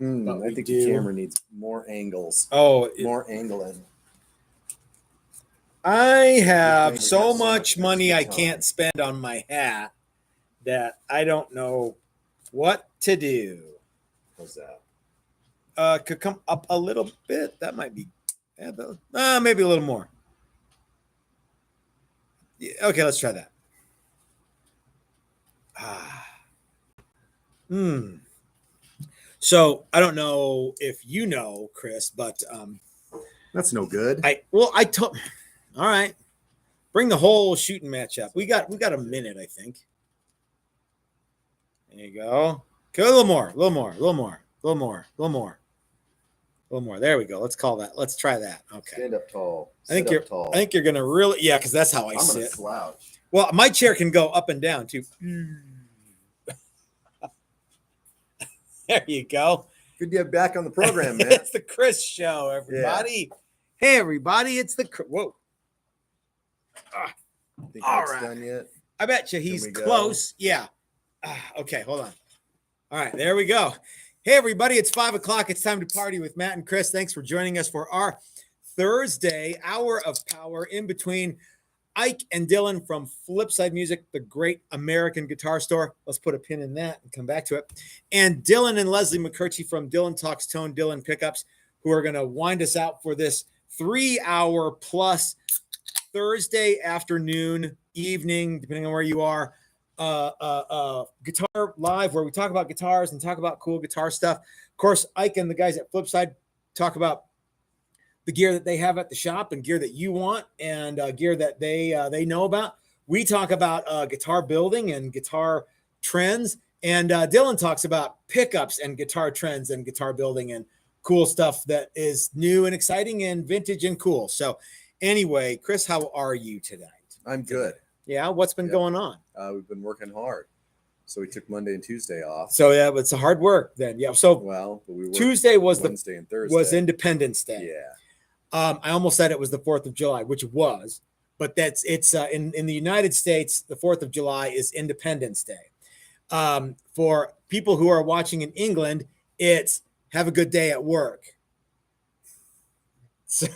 I think the camera needs more angles. More angling. I have so much money I can't spend on my hat that I don't know what to do. What's that? Could come up a little bit. That might be, maybe a little more. Yeah, okay, let's try that. So I don't know if you know, Chris, but that's no good. I told. All right, bring the whole shooting match up. We got a minute, I think. There you go. Okay, a little more. There we go. Let's call that. Let's try that. Okay. Stand up tall. I think you're gonna really, because that's how I'm sit. Gonna slouch. Well, my chair can go up and down too. There you go. Good to have back on the program, man. It's the Chris Show, everybody. Yeah. Hey, everybody! It's the whoa. Think that's done yet? I bet you he's close. Yeah. Okay, hold on. All right, there we go. Hey, everybody! It's 5 o'clock. It's time to party with Matt and Chris. Thanks for joining us for our Thursday hour of power in between Ike and Dylan from Flipside Music, the great American guitar store. Let's put a pin in that and come back to it. And Dylan and Leslie McCurchie from Dylan Talks Tone, Dylan Pickups, who are going to wind us out for this 3-hour plus Thursday afternoon, evening, depending on where you are, Guitar Live, where we talk about guitars and talk about cool guitar stuff. Of course, Ike and the guys at Flipside talk about the gear that they have at the shop and gear that you want and gear that they know about. We talk about guitar building and guitar trends, and Dylan talks about pickups and guitar trends and guitar building and cool stuff that is new and exciting and vintage and cool. So anyway, Chris, how are you tonight? I'm good. Yeah, what's been going on? We've been working hard. So we took Monday and Tuesday off. So yeah, it's a hard work then. Yeah. So Tuesday was Wednesday and Thursday was Independence Day. Yeah. I almost said it was the 4th of July, which it was, but it's in the United States, the 4th of July is Independence Day. For people who are watching in England, it's have a good day at work. So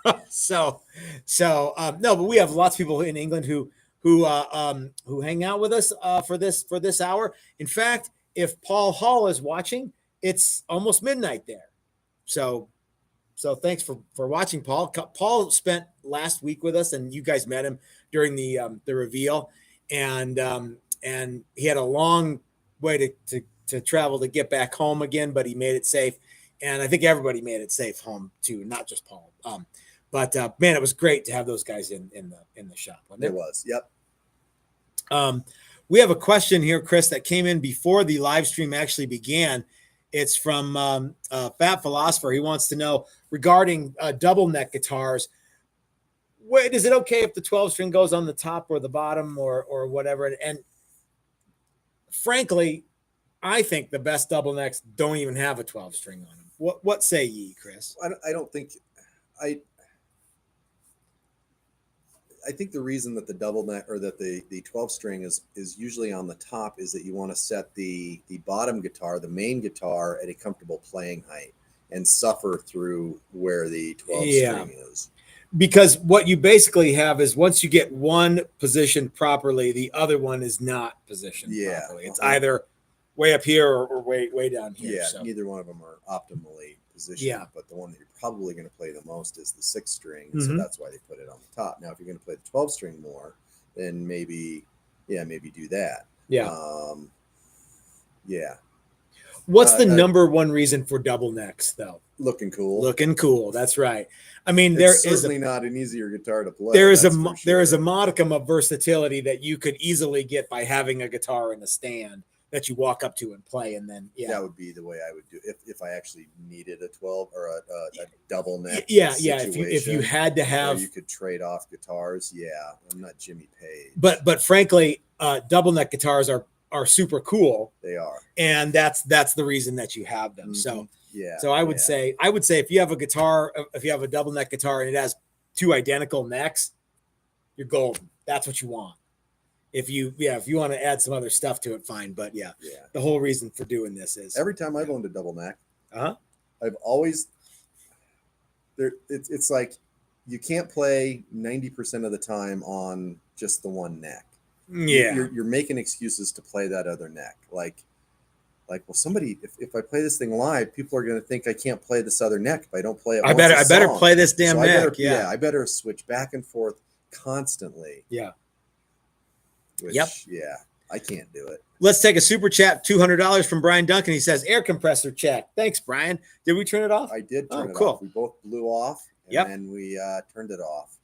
no, but we have lots of people in England who hang out with us for this hour. In fact, if Paul Hall is watching, it's almost midnight there. So thanks for watching, Paul. Paul spent last week with us, and you guys met him during the reveal, and he had a long way to travel to get back home again, but he made it safe, and I think everybody made it safe home too, not just Paul. But man, it was great to have those guys in the shop. Wasn't it? It was. Yep. We have a question here, Chris, that came in before the live stream actually began. It's from Fat Philosopher. He wants to know regarding double neck guitars. Is it okay if the 12 string goes on the top or the bottom or whatever? And frankly, I think the best double necks don't even have a 12 string on them. What say ye, Chris? I don't think I think the reason that the double neck or that the 12 string is usually on the top is that you want to set the bottom guitar, the main guitar, at a comfortable playing height and suffer through where the 12 string is. Because what you basically have is once you get one positioned properly, the other one is not positioned properly. It's either way up here or way down here. Yeah, so neither one of them are optimally positioned. Yeah. But the one that you're probably going to play the most is the 6 string. Mm-hmm. So that's why they put it on the top. Now, if you're going to play the 12 string more, then maybe do that. Yeah. Yeah. What's the number one reason for double necks, though? Looking cool. Looking cool. That's right. I mean, it's certainly not an easier guitar to play. There is a modicum of versatility that you could easily get by having a guitar in a stand that you walk up to and play, and then that would be the way I would do if I actually needed a 12 or a double neck. If you had to have, you could trade off guitars. Yeah, I'm not Jimmy Page, but frankly, double neck guitars are super cool. They are, and that's the reason that you have them. Mm-hmm. So I would say if you have a guitar, if you have a double neck guitar and it has 2 identical necks, you're golden. That's what you want. If you want to add some other stuff to it, fine. But the whole reason for doing this is every time I've owned a double neck, I've always there. It's like you can't play 90% of the time on just the one neck. Yeah. You're making excuses to play that other neck. Like, well, somebody, if I play this thing live, people are going to think I can't play this other neck if I don't play it. I better play this damn so neck. I better switch back and forth constantly. Yeah. Which, yeah, I can't do it. Let's take a super chat, $200 from Brian Duncan. He says, air compressor check. Thanks, Brian. Did we turn it off? I did turn it cool. off. We both blew off, and then we turned it off.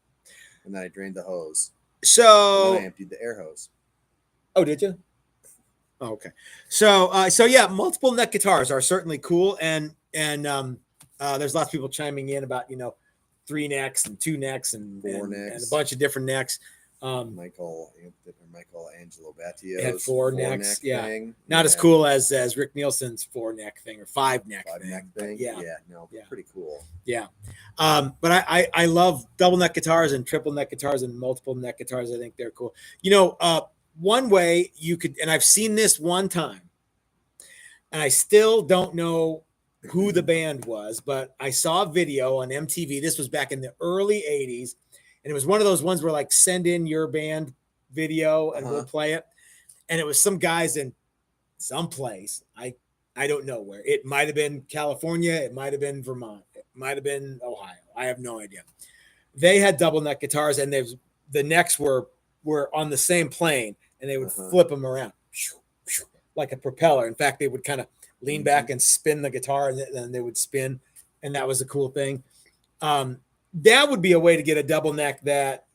And then I drained the hose. So and then I emptied the air hose. Oh, did you? Oh, okay. So yeah, multiple neck guitars are certainly cool. And there's lots of people chiming in about, 3 necks and 2 necks and 4 necks and a bunch of different necks. Michelangelo Battios had 4 necks, thing. Not as cool as Rick Nielsen's 4 neck thing or 5 neck thing. Yeah, pretty cool. Yeah, but I love double neck guitars and triple neck guitars and multiple neck guitars. I think they're cool. One way you could, and I've seen this one time, and I still don't know who the band was, but I saw a video on MTV. This was back in the early 80s. And it was one of those ones where like send in your band video and we'll play it. And it was some guys in some place. I don't know where. It might have been California. It might have been Vermont. It might have been Ohio. I have no idea. They had double neck guitars and the necks were on the same plane and they would flip them around like a propeller. In fact, they would kind of lean back and spin the guitar and then they would spin. And that was a cool thing. That would be a way to get a double neck that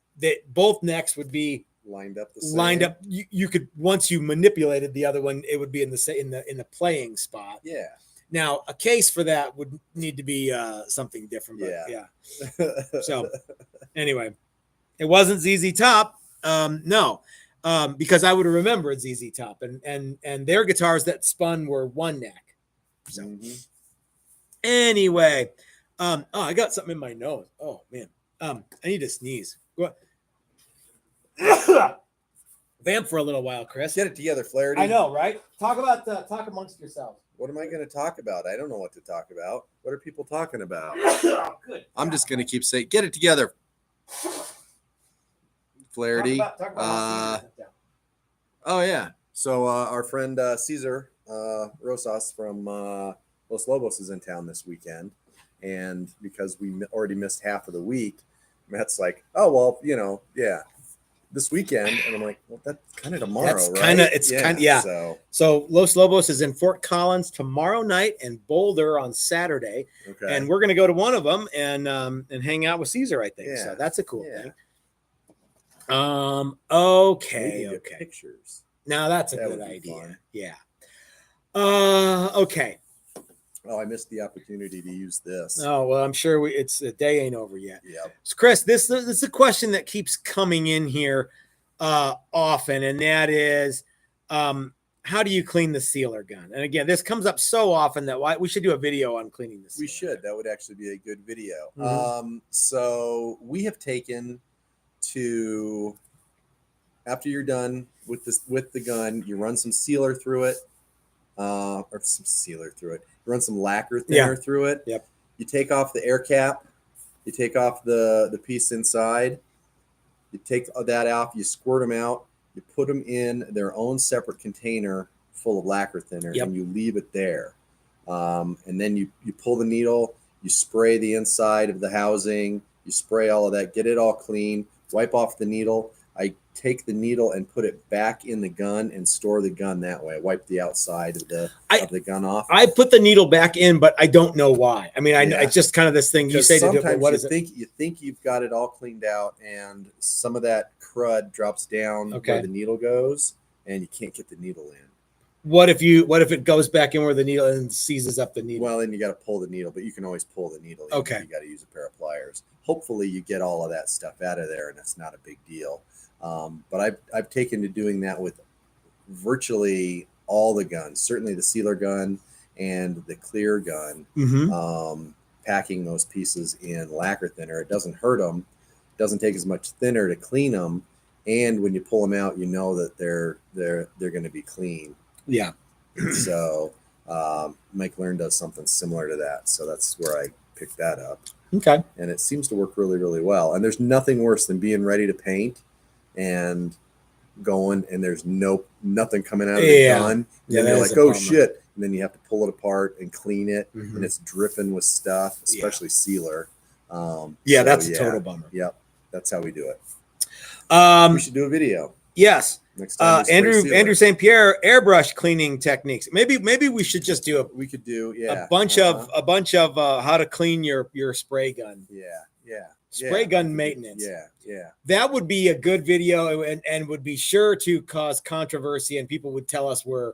both necks would be lined up. The same. Lined up. You could, once you manipulated the other one, it would be in the playing spot. Yeah. Now a case for that would need to be something different. But yeah. So anyway, it wasn't ZZ Top. No, because I would have remembered ZZ Top and their guitars that spun were 1 neck. So anyway. I got something in my nose. Oh man. I need to sneeze. Go ahead. Vamp for a little while, Chris. Get it together, Flaherty. I know, right? Talk amongst yourselves. What am I going to talk about? I don't know what to talk about. What are people talking about? Good. I'm just going to keep saying, get it together, Flaherty. Talk about oh yeah. So our friend Cesar Rosas from Los Lobos is in town this weekend. And because we already missed half of the week, Matt's like, oh, well, this weekend. And I'm like, well, that's kind of tomorrow, right? So Los Lobos is in Fort Collins tomorrow night and Boulder on Saturday. Okay. And we're going to go to one of them and hang out with Caesar, I think. Yeah. So that's a cool thing. Okay. Pictures. Now that's a good idea. Fun. Yeah. Okay. Oh, I missed the opportunity to use this. Oh, well, I'm sure the day ain't over yet. Yeah. So Chris, this is a question that keeps coming in here often, and that is, how do you clean the sealer gun? And again, this comes up so often that we should do a video on cleaning the sealer. We should. That would actually be a good video. Mm-hmm. So we have taken to, after you're done with the gun, you run some sealer through it, run some lacquer thinner through it. Yep. You take off the air cap. You take off the piece inside. You take that off. You squirt them out. You put them in their own separate container full of lacquer thinner, and you leave it there. And then you pull the needle. You spray the inside of the housing. You spray all of that. Get it all clean. Wipe off the needle. I take the needle and put it back in the gun and store the gun that way. I wipe the outside of the gun off. I put the needle back in, but I don't know why. I mean, I know it's just kind of this thing you say to do. But what is it? You think you've got it all cleaned out, and some of that crud drops down where the needle goes, and you can't get the needle in. What if it goes back in where the needle and seizes up the needle? Well, then you got to pull the needle, but you can always pull the needle. Okay. You got to use a pair of pliers. Hopefully, you get all of that stuff out of there, and it's not a big deal. But I've taken to doing that with virtually all the guns, certainly the sealer gun and the clear gun, packing those pieces in lacquer thinner. It doesn't hurt them. It doesn't take as much thinner to clean them. And when you pull them out, you know that they're going to be clean. Yeah. So Mike Learn does something similar to that, so that's where I picked that up. Okay. And it seems to work really, really well. And there's nothing worse than being ready to paint and going, and there's nothing coming out of the gun. And then you're like, oh shit. And then you have to pull it apart and clean it, and it's dripping with stuff, especially sealer. That's a total bummer. Yep. That's how we do it. We should do a video. Yes. Next time. Andrew St. Pierre, airbrush cleaning techniques. Maybe we should just do a bunch of how to clean your spray gun. Spray gun maintenance. That would be a good video, and would be sure to cause controversy, and people would tell us we're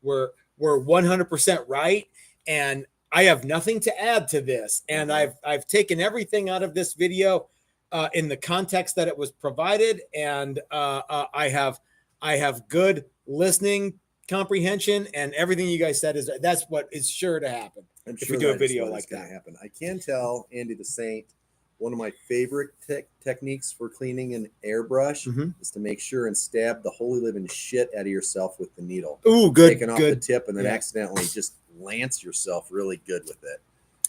100% right, and I have nothing to add to this, and I've taken everything out of this video in the context that it was provided, and I have good listening comprehension, and everything you guys said that's what is sure to happen if we do a video like that. Happen. I can tell Andy the Saint, one of my favorite techniques for cleaning an airbrush is to make sure and stab the holy living shit out of yourself with the needle. Ooh, good. Taking off the tip and then accidentally just lance yourself really good with it.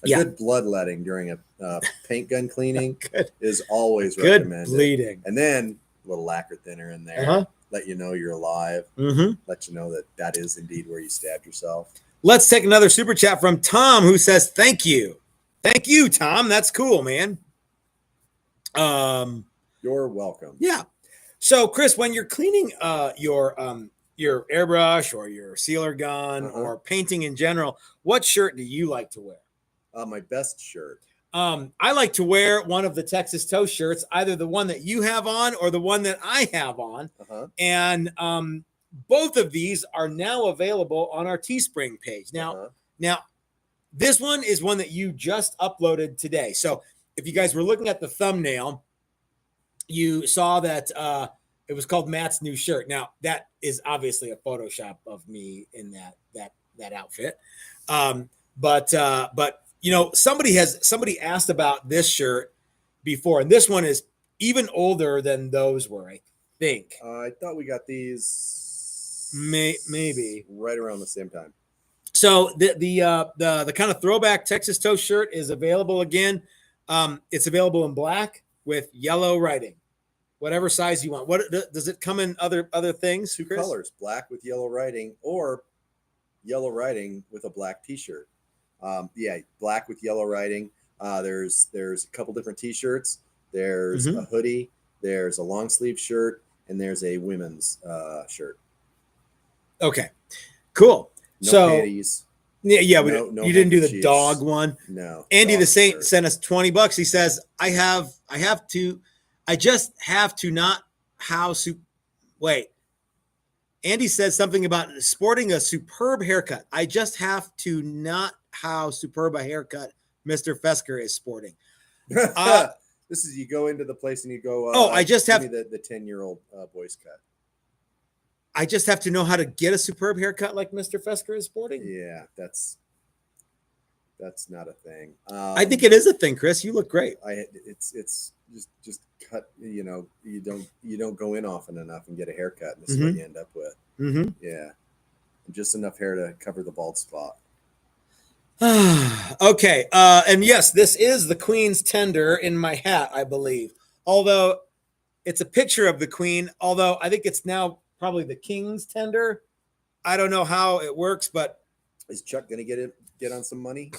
Good bloodletting during a paint gun cleaning is always recommended. Good bleeding. And then a little lacquer thinner in there. Let you know you're alive. Let you know that is indeed where you stabbed yourself. Let's take another super chat from Tom, who says, thank you. Thank you, Tom. That's cool, man. You're welcome. Yeah. So, Chris, when you're cleaning your airbrush or your sealer gun or painting in general, what shirt do you like to wear? My best shirt. I like to wear one of the Texas Toast shirts, either the one that you have on or the one that I have on. And both of these are now available on our Teespring page. Now, this one is one that you just uploaded today. So if you guys were looking at the thumbnail, you saw that it was called Matt's new shirt. Now, that is obviously a Photoshop of me in that outfit. But you know, somebody asked about this shirt before, and this one is even older than those were, I think. I thought we got these maybe right around the same time. So the kind of throwback Texas Toast shirt is available again. It's available in black with yellow writing, whatever size you want. What does it come in? Other things? Two colors: black with yellow writing, or yellow writing with a black T-shirt. Black with yellow writing. There's a couple different T-shirts. There's a hoodie. There's a long sleeve shirt, and there's a women's shirt. Okay, cool. No panties. You didn't do the dog one. No. Andy the Saint sent us $20. He says, I just have to not how wait. Andy says something about sporting a superb haircut. I just have to not how superb a haircut Mr. Fesker is sporting. This is, you go into the place and you go, I just have the 10-year-old boy's cut. I just have to know how to get a superb haircut like Mr. Fesker is sporting. Yeah, that's not a thing. I think it is a thing, Chris. You look great. It's just cut. You know, you don't go in often enough and get a haircut, and this is what you end up with. Yeah, just enough hair to cover the bald spot. Okay, and yes, this is the Queen's tender in my hat, I believe. Although it's a picture of the Queen. Although I think it's now probably the King's tender. I don't know how it works, but is Chuck going to get on some money?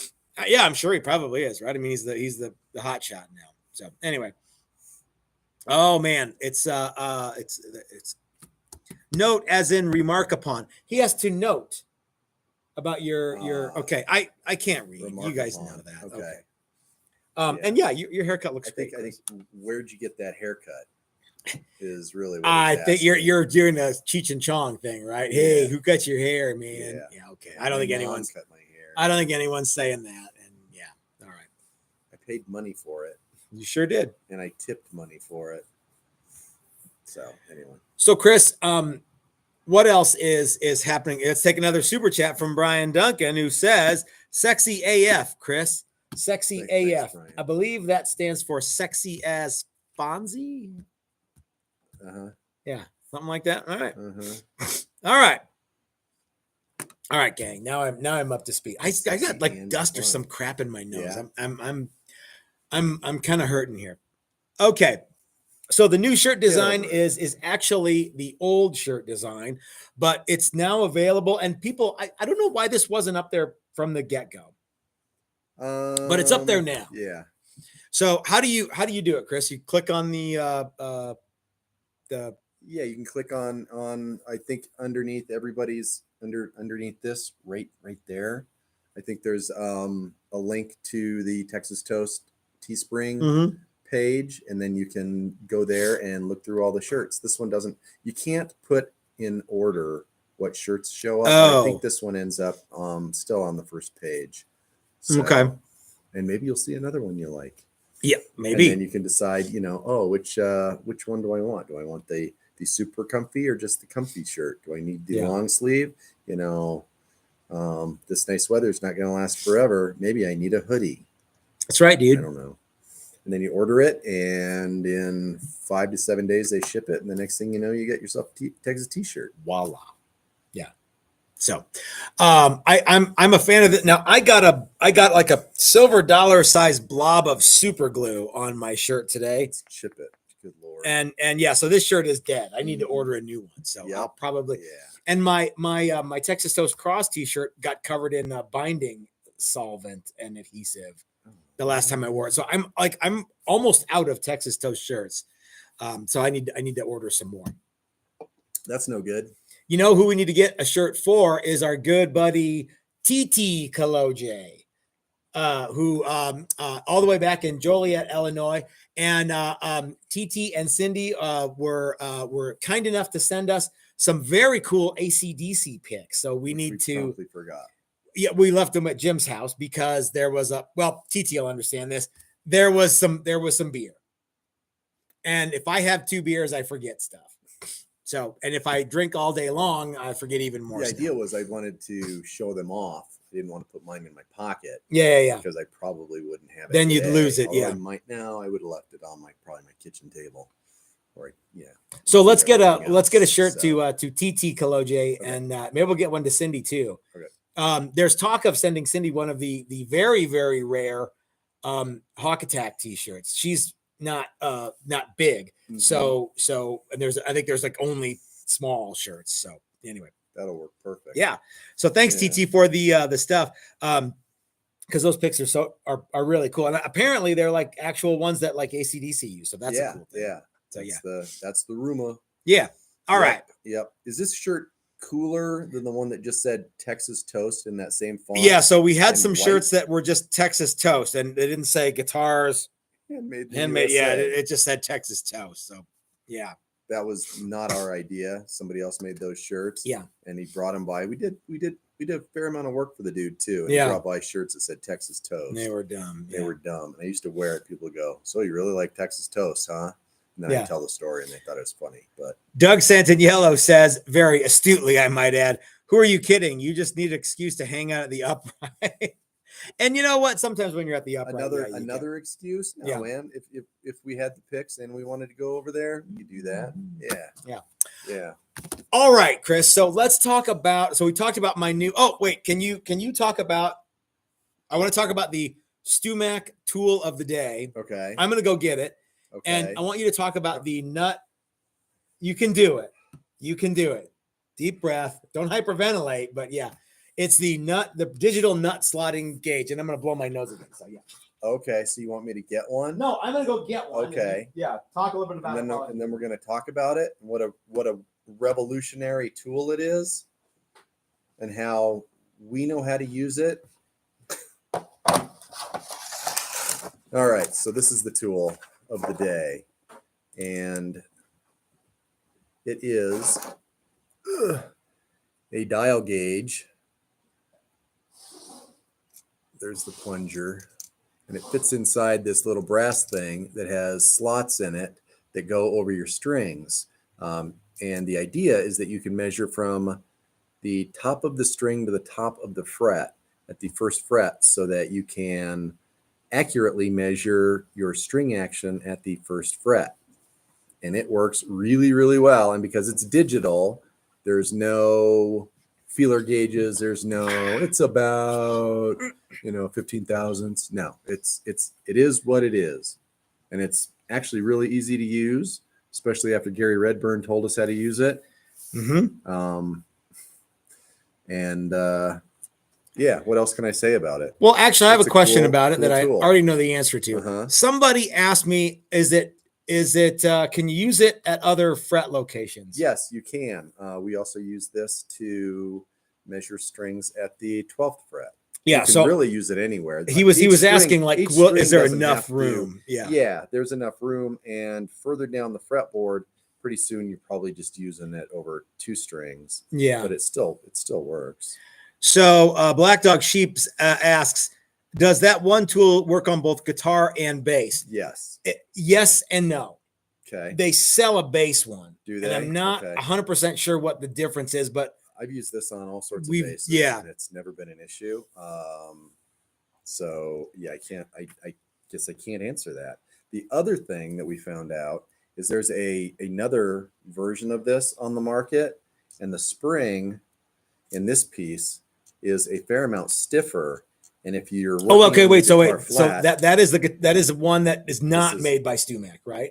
Yeah, I'm sure he probably is, right? I mean, he's the hot shot now. So anyway, oh man, it's note as in remark upon. He has to note about your okay. I can't read. You guys know that. Okay. And yeah, your haircut looks great. I think where'd you get that haircut? Is really what I think you're doing a Cheech and Chong thing, right? Yeah. Hey, who cut your hair, man? Yeah, okay. I don't think anyone's cut my hair. I don't think anyone's saying that. And yeah, all right. I paid money for it. You sure did. And I tipped money for it. So anyway. So Chris, what else is happening? Let's take another super chat from Brian Duncan, who says, "Sexy AF, Chris. Sexy AF. Thanks, I believe that stands for sexy as Fonzie." Yeah, something like that. All right. All right. All right, gang. Now I'm up to speed. I got like And dust or fun. some crap in my nose. Yeah. I'm kind of hurting here. Okay. So the new shirt design over it. is actually the old shirt design, but it's now available. And people, I don't know why this wasn't up there from the get-go, but it's up there now. Yeah. So how do you do it, Chris? You click on the Yeah, you can click on I think underneath everybody's underneath this right there. I think there's a link to the Texas Toast Teespring Mhm. page, and then you can go there and look through all the shirts. This one doesn't, you can't put in order what shirts show up. But I think this one ends up still on the first page. So, Okay. and maybe you'll see another one you like. Yeah, maybe. And then you can decide, which one do I want? Do I want the super comfy or just the comfy shirt? Do I need the long sleeve? This nice weather is not going to last forever. Maybe I need a hoodie. That's right, dude. I don't know. And then you order it, and in 5 to 7 days they ship it, and the next thing you know, you get yourself a Texas T-shirt. Voila. Yeah. So, I'm a fan of it. Now I got like a silver dollar size blob of super glue on my shirt today. Let's ship it. Good Lord. And yeah, so this shirt is dead. I need to order a new one. So I'll probably. Yeah. And my Texas Toast Cross T-shirt got covered in binding solvent and adhesive the last time I wore it. So I'm almost out of Texas Toast shirts. So I need to order some more. That's no good. You know who we need to get a shirt for is our good buddy TT Kaloje, who all the way back in Joliet, Illinois. And TT and Cindy were kind enough to send us some very cool AC/DC pics. So we need to. Promptly forgot. Yeah, we left them at Jim's house because there was TT will understand this. There was some beer. And if I have 2 beers, I forget stuff. So, and if I drink all day long, I forget even more. The idea was I wanted to show them off. I didn't want to put mine in my pocket. Yeah. Because I probably wouldn't have it. Then you'd lose it. Although Yeah. I would have left it on probably my kitchen table. Or yeah. So let's get a shirt to TT Kaloje, and maybe we'll get one to Cindy too. Okay. There's talk of sending Cindy one of the very, very rare Hawk Attack t-shirts. She's not big. Mm-hmm. So and I think there's like only small shirts. So anyway, that'll work perfect. Yeah. So thanks TT for the stuff. Because those pics are really cool. And apparently they're like actual ones that like AC/DC use. So that's a cool thing. Yeah. So that's the rumor. Yeah. All right. Yep. Is this shirt cooler than the one that just said Texas Toast in that same font? Yeah, so we had some shirts that were just Texas Toast, and they didn't say guitars handmade. Yeah, it just said Texas Toast. So yeah, that was not our idea. Somebody else made those shirts. Yeah, and he brought them by. We did a fair amount of work for the dude too. And he brought by shirts that said Texas Toast. And they were dumb. They were dumb. And I used to wear it. People go, "So you really like Texas Toast, huh?" And then I tell the story, and they thought it was funny. But Doug Santaniello says, very astutely, I might add, "Who are you kidding? You just need an excuse to hang out at the upright." And you know what? Sometimes when you're at the upright, another excuse. No, man. If we had the picks and we wanted to go over there, we could do that. Yeah. All right, Chris. So let's talk about. So we talked about my new. Oh wait, can you talk about? I want to talk about the StewMac tool of the day. Okay. I'm gonna go get it. Okay. And I want you to talk about the nut. You can do it. Deep breath. Don't hyperventilate, but yeah. It's the digital nut slotting gauge. And I'm going to blow my nose again. So yeah. Okay. So you want me to get one? No, I'm going to go get one. Okay. Talk a little bit about it. And then we're going to talk about it. What a revolutionary tool it is and how we know how to use it. All right. So this is the tool of the day, and it is a dial gauge. There's the plunger, and it fits inside this little brass thing that has slots in it that go over your strings. And the idea is that you can measure from the top of the string to the top of the fret at the first fret, so that you can accurately measure your string action at the first fret. And it works really, really well. And because it's digital, there's no feeler gauges. There's no, it's about, 15 thousandths. No, it is what it is. And it's actually really easy to use, especially after Gary Redburn told us how to use it. Mm-hmm. Yeah, what else can I say about it? Well, actually, I have It's a question cool about it that tool. I already know the answer to. Uh-huh. Somebody asked me, is it can you use it at other fret locations? Yes, you can. We also use this to measure strings at the 12th fret. Yeah, you can so really use it anywhere. He was Each asking, like, each is string there doesn't enough have to- room? Yeah. Yeah, there's enough room, and further down the fretboard, pretty soon you're probably just using it over 2 strings. Yeah. But it still works. So Black Dog Sheeps asks, does that one tool work on both guitar and bass? Yes. Yes and no. Okay. They sell a bass one. Do they? And I'm not 100% sure what the difference is, but I've used this on all sorts of basses. Yeah. And it's never been an issue. So yeah, I guess I can't answer that. The other thing that we found out is there's another version of this on the market, and the spring in this piece is a fair amount stiffer. And if you're that is one that is not made by StewMac, right?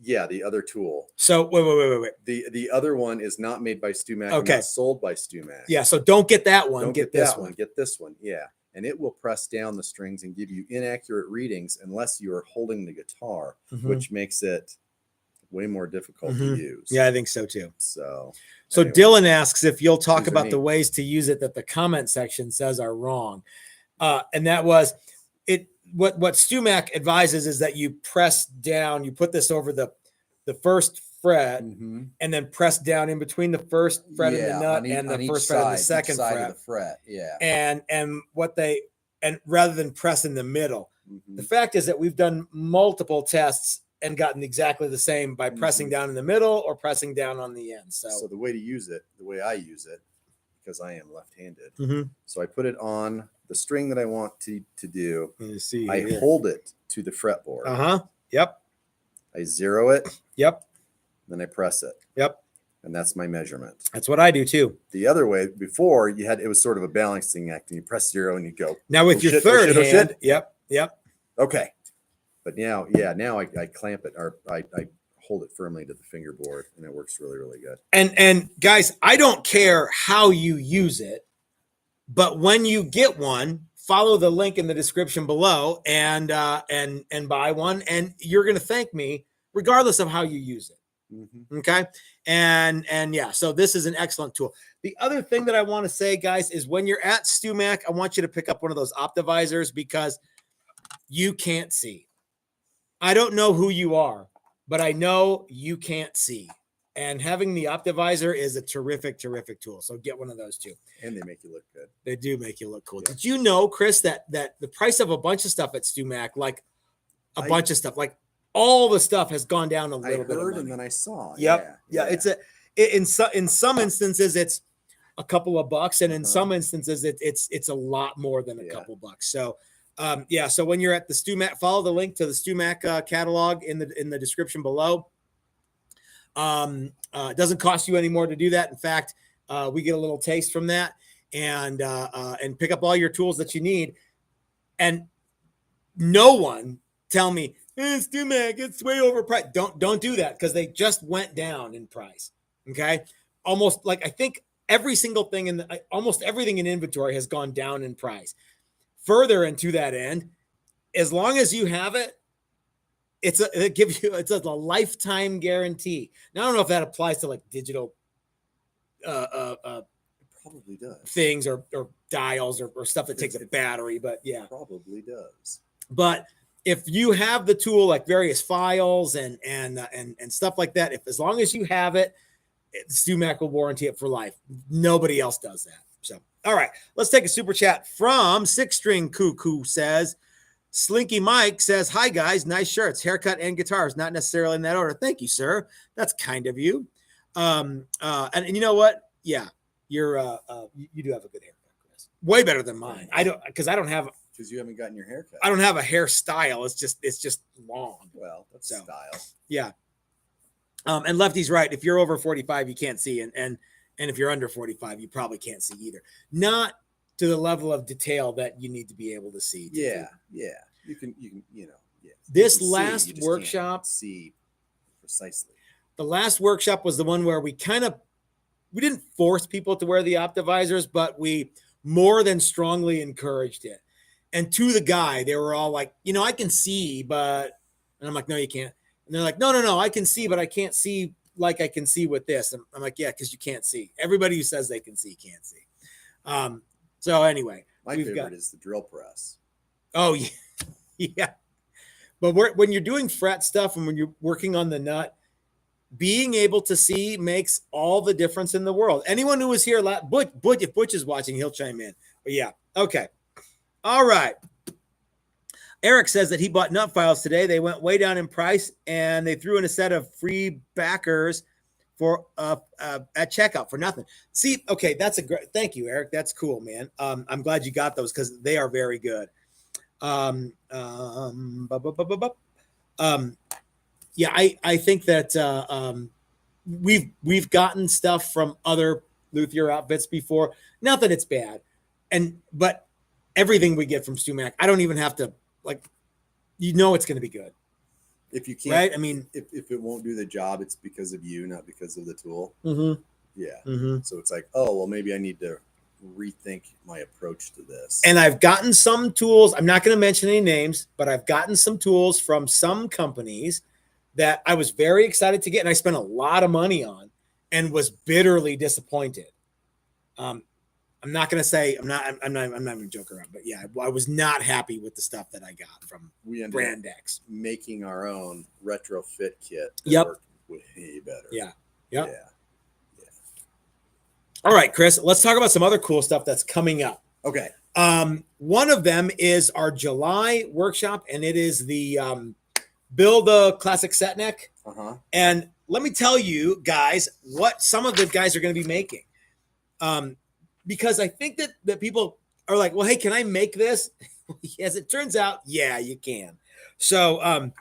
Yeah, the other tool. So wait. The other one is not made by StewMac. Okay. Not sold by StewMac. Yeah, so don't get that one. Don't get this that one. Get this one. Yeah. And it will press down the strings and give you inaccurate readings unless you are holding the guitar, which makes it way more difficult to use. Yeah, I think so too. So anyway. Dylan asks if you'll talk about neat. the ways to use it that the comment section says are wrong. And that was it. What StewMac advises is that you press down, you put this over the first fret and then press down in between the first fret of the nut and the first fret of the second fret. Yeah. And rather than press in the middle. The fact is that we've done multiple tests and gotten exactly the same by pressing down in the middle or pressing down on the end. So the way to use it, the way I use it, because I am left-handed. So I put it on the string that I want to do. I hold it to the fretboard. Yep. I zero it. Yep. Then I press it. Yep. And that's my measurement. That's what I do too. The other way, before it was sort of a balancing act, and you press 0 and you go. Now with your third hand. Yep. Okay. But now I clamp it, or I hold it firmly to the fingerboard, and it works really, really good. And guys, I don't care how you use it, but when you get one, follow the link in the description below and buy one, and you're going to thank me regardless of how you use it. Okay. And yeah, so this is an excellent tool. The other thing that I want to say, guys, is when you're at StewMac, I want you to pick up one of those Optivisors because you can't see. I don't know who you are, but I know you can't see. And having the Optivisor is a terrific, terrific tool. So get one of those too. And they make you look good. They do make you look cool. Yeah. Did you know, Chris, that the price of a bunch of stuff at StewMac, like bunch of stuff, like all the stuff has gone down a little bit. I heard and then I saw. Yep. Yeah. In some instances it's a couple of bucks, and in some instances it's a lot more than a couple bucks. So so when you're at the StewMac, follow the link to the StewMac catalog in the description below. It doesn't cost you any more to do that. In fact, we get a little taste from that, and pick up all your tools that you need. And no one tell me, StewMac, it's way overpriced. Don't do that, because they just went down in price. Okay, almost like I think every single thing almost everything in inventory has gone down in price. Further, and to that end, as long as you have it, it's a lifetime guarantee. Now, I don't know if that applies to like digital probably does things or dials or stuff that takes a battery, but yeah, probably does. But if you have the tool, like various files and stuff like that, as long as you have it, StewMac will warranty it for life. Nobody else does that. So, all right, let's take a super chat from Six String Cuckoo. Says Slinky Mike says, "Hi guys, nice shirts, haircut, and guitars. Not necessarily in that order. Thank you, sir. That's kind of you. And you know what? Yeah, you're you do have a good haircut, Chris. Way better than mine. Because you haven't gotten your haircut. I don't have a hairstyle. It's just long. Well, that's style. Yeah. And Lefty's right. If you're over 45, you can't see. And And if you're under 45, you probably can't see either. Not to the level of detail that you need to be able to see. Yeah. You can, yeah. This You can last see, you just workshop, can't see precisely. the last workshop was the one where we didn't force people to wear the optivisors, but we more than strongly encouraged it. And to the guy, they were all like, I can see, but, and I'm like, no, you can't. And they're like, no, I can see, but I can't see like I can see with this. And I'm like, yeah, because you can't see. Everybody who says they can see can't see. So anyway, my favorite is the drill press. Oh yeah, yeah. But when you're doing fret stuff and when you're working on the nut, being able to see makes all the difference in the world. Anyone who was here, Butch, if Butch is watching, he'll chime in. But yeah, okay, all right. Eric says that he bought nut files today. They went way down in price, and they threw in a set of free backers for at checkout for nothing. See, okay, that's a great. Thank you, Eric. That's cool, man. I'm glad you got those because they are very good. Yeah, I think that we've gotten stuff from other luthier outfits before. Not that it's bad, but everything we get from Stu Mac, I don't even have to it's going to be good. If you can't, right? I mean, if it won't do the job, it's because of you, not because of the tool. Mm-hmm. Yeah. Mm-hmm. So it's like, oh, well, maybe I need to rethink my approach to this. And I've gotten some tools. I'm not going to mention any names, but I've gotten some tools from some companies that I was very excited to get, and I spent a lot of money on, and was bitterly disappointed. I'm not going to say I'm not even joking around, but yeah, I was not happy with the stuff that I got from Brand X. Making our own retrofit kit. Yep. Worked way better. Yeah. Yeah. All right, Chris, let's talk about some other cool stuff that's coming up. Okay. One of them is our July workshop, and it is the Build a Classic Set Neck. Uh-huh. And let me tell you guys what some of the guys are going to be making. Because I think that people are like, well, hey, can I make this? As it turns out, yeah, you can. So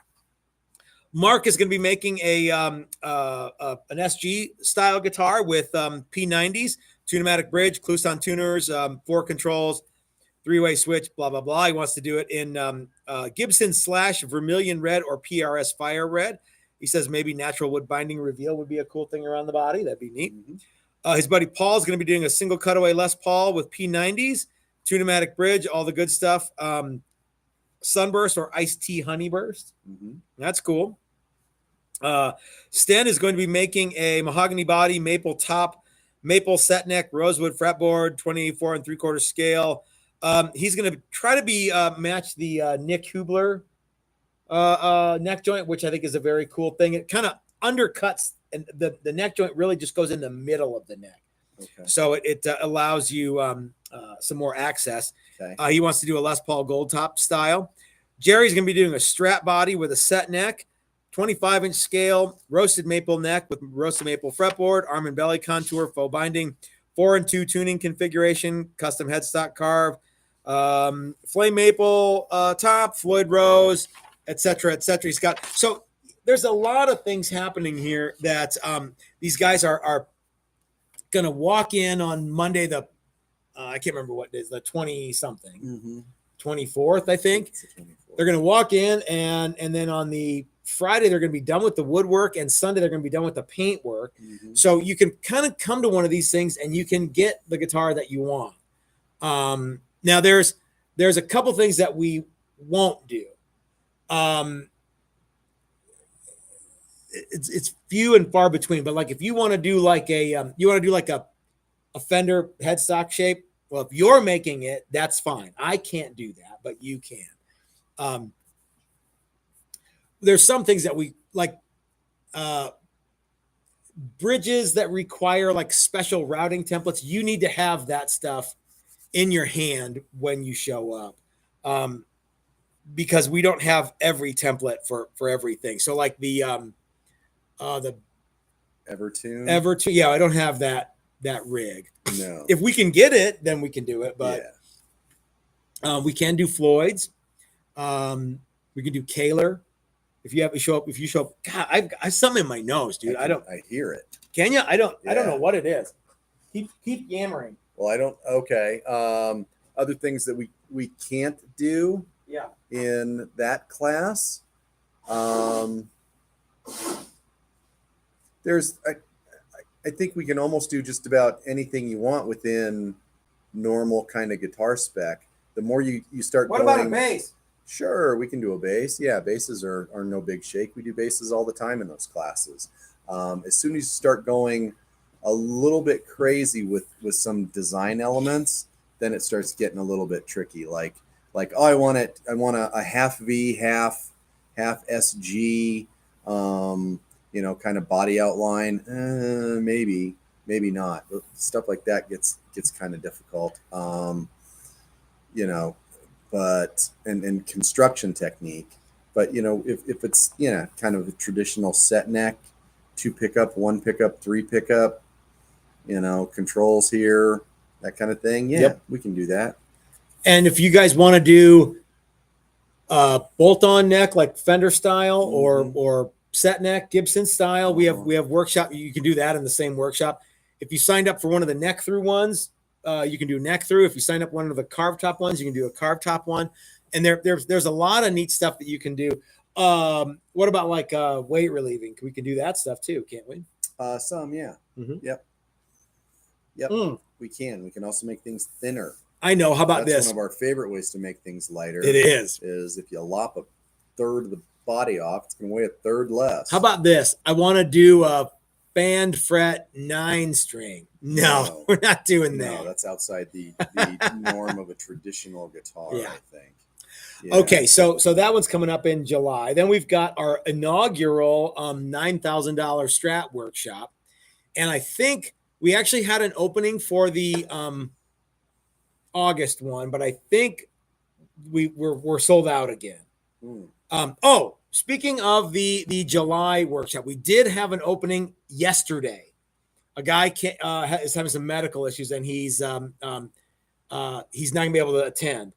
Mark is going to be making an SG style guitar with P90s, Tune-O-Matic bridge, Kluson tuners, 4 controls, 3-way switch, blah, blah, blah. He wants to do it in Gibson / Vermilion Red or PRS Fire Red. He says maybe natural wood binding reveal would be a cool thing around the body. That'd be neat. Mm-hmm. His buddy Paul is going to be doing a single cutaway Les Paul with P90s, Tune-O-Matic bridge, all the good stuff. Sunburst or Iced Tea Honey Burst. Mm-hmm. That's cool. Sten is going to be making a mahogany body, maple top, maple set neck, rosewood fretboard, 24 3/4 scale. He's going to try to be match the Nick Hubler neck joint, which I think is a very cool thing. It kind of undercuts, and the neck joint really just goes in the middle of the neck. Okay. So it allows you some more access. Okay. He wants to do a Les Paul gold top style. Jerry's going to be doing a strap body with a set neck, 25-inch scale, roasted maple neck with roasted maple fretboard, arm and belly contour, faux binding, 4-2 tuning configuration, custom headstock carve, flame maple top, Floyd Rose, etc., etc. He's got so there's a lot of things happening here that these guys are going to walk in on Monday. I can't remember what it is, the 20-something, mm-hmm. 24th, I think. They're going to walk in, and then on the Friday, they're going to be done with the woodwork, and Sunday, they're going to be done with the paint work. Mm-hmm. So you can kind of come to one of these things, and you can get the guitar that you want. Now, there's a couple things that we won't do. It's few and far between, but like if you want to do like a Fender headstock shape, well, if you're making it, that's fine. I can't do that, but you can. There's some things that we like, bridges that require like special routing templates. You need to have that stuff in your hand when you show up, because we don't have every template for everything. So like the Evertune. Yeah, I don't have that rig. No. If we can get it, then we can do it. But we can do Floyd's. We can do Kaler. If you show up, God, I have something in my nose, dude. I hear it. Can you? I don't know what it is. Keep yammering. Well, I don't. Okay. Other things that we can't do Yeah. in that class. There's I think we can almost do just about anything you want within normal kind of guitar spec. The more you start What going, about a bass? sure, we can do a bass. Yeah, basses are no big shake. We do basses all the time in those classes. As soon as you start going a little bit crazy with some design elements, then it starts getting a little bit tricky. Like oh, I want a half V, half SG, kind of body outline. Maybe not. Stuff like that gets kind of difficult. But and construction technique. But if it's kind of a traditional set neck, 2 pickup, 1 pickup, 3 pickup, controls here, that kind of thing. Yeah, Yep. We can do that. And if you guys want to do bolt-on neck like Fender style or set neck Gibson style, we have workshop. You can do that in the same workshop. If you signed up for one of the neck through ones, you can do neck through. If you sign up one of the carved top ones, you can do a carved top one. And there's a lot of neat stuff that you can do. What about like weight relieving? We can do that stuff too, can't we? Some, yeah. Mm-hmm. Yep. We can. We can also make things thinner. I know. How about That's this? one of our favorite ways to make things lighter. It is if you lop a third of the body off, it's going to weigh a third less. How about this? I want to do a band fret 9-string. No, we're not doing that. No, that's outside the norm of a traditional guitar, Yeah. I think. Yeah. Okay, so that one's coming up in July. Then we've got our inaugural $9,000 Strat workshop, and I think we actually had an opening for the August one, but I think we're sold out again. Speaking of the July workshop, we did have an opening yesterday. A guy is having some medical issues, and he's not gonna be able to attend.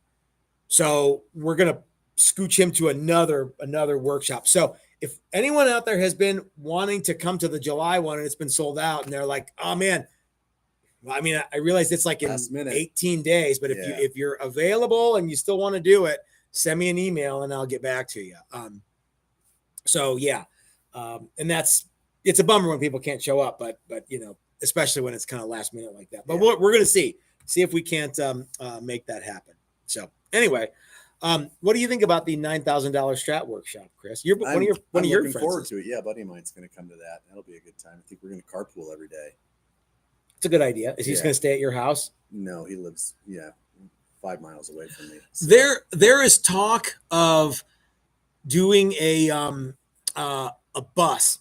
So we're gonna scooch him to another workshop. So if anyone out there has been wanting to come to the July one and it's been sold out, and they're like, "Oh man," well, I mean, I realize it's like in 18 days, but if you're available and you still want to do it, send me an email and I'll get back to you. And it's a bummer when people can't show up, but especially when it's kind of last minute like that. But we're gonna see if we can't make that happen. So anyway, what do you think about the $9,000 Strat workshop, Chris? You're one of your looking friends. Forward to it. Yeah, a buddy of mine's going to come to that. That'll be a good time. I think we're going to carpool every day. It's a good idea. Is he just going to stay at your house? No, he lives 5 miles away from me. So. There is talk of doing a bus,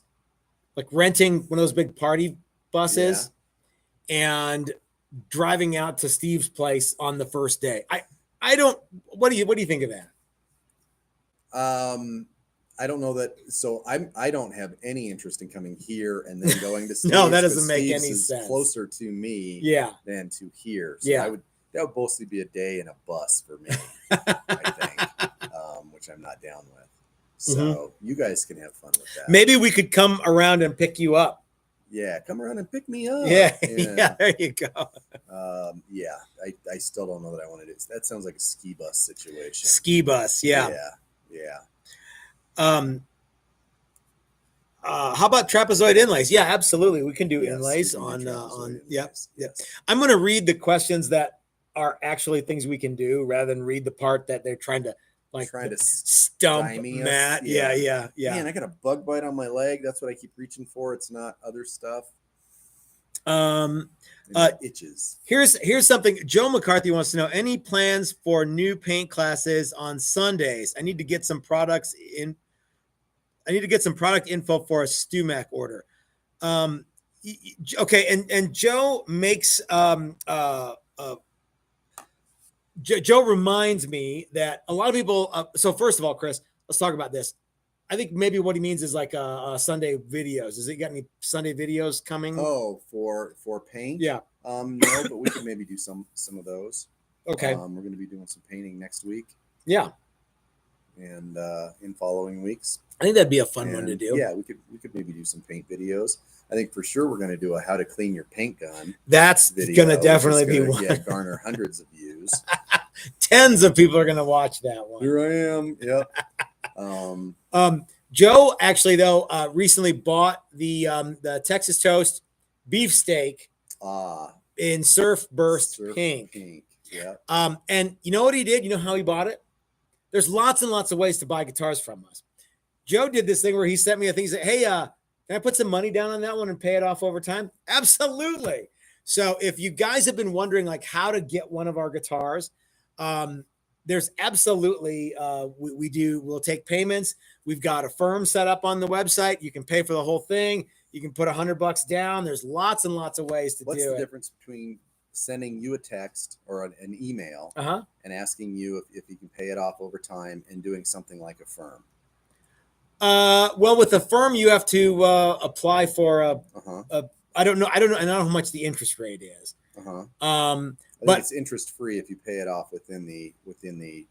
like renting one of those big party buses, and driving out to Steve's place on the first day. I don't. What do you think of that? I don't know that. So I don't have any interest in coming here and then going to Steve's. No, that doesn't make Steve's any is sense. Closer to me, than to here. So that would mostly be a day in a bus for me, I think, which I'm not down with. So you guys can have fun with that. Maybe we could come around and pick you up. Yeah, come around and pick me up. Yeah, there you go. I still don't know that I want to do it. That sounds like a ski bus situation. Ski bus, yeah. How about trapezoid inlays? Yeah, absolutely. We can do inlays on. Yep. I'm going to read the questions that are actually things we can do rather than read the part that they're trying to stump Matt. Yeah. Man, I got a bug bite on my leg. That's what I keep reaching for. It's not other stuff. Itches. Here's something. Joe McCarthy wants to know: any plans for new paint classes on Sundays? I need to get some product info for a StuMac order. Okay, and Joe makes Joe reminds me that a lot of people. So first of all, Chris, let's talk about this. I think maybe what he means is like Sunday videos. Has he got any Sunday videos coming? Oh, for paint? Yeah. No, but we could maybe do some of those. Okay. We're going to be doing some painting next week. Yeah. and in following weeks. I think that'd be a fun one to And, do. Yeah, we could maybe do some paint videos. I think for sure we're going to do a how to clean your paint gun That's video. going to definitely be one. Yeah, garner hundreds of views. Tens of people are going to watch that one. Here I am. Yep. Joe actually though recently bought the Texas Toast beefsteak in Surf Burst pink. Yeah. And you know what he did? You know how he bought it? There's lots and lots of ways to buy guitars from us. Joe did this thing where he sent me a thing. He said, "Hey, can I put some money down on that one and pay it off over time?" Absolutely. So if you guys have been wondering like how to get one of our guitars, there's absolutely we'll take payments. We've got a firm set up on the website. You can pay for the whole thing. You can put $100 down. There's lots and lots of ways to do it. What's the difference between sending you a text or an email and asking you if you can pay it off over time and doing something like a firm? Well, with a firm, you have to apply for I don't know how much the interest rate is. But it's interest free if you pay it off within the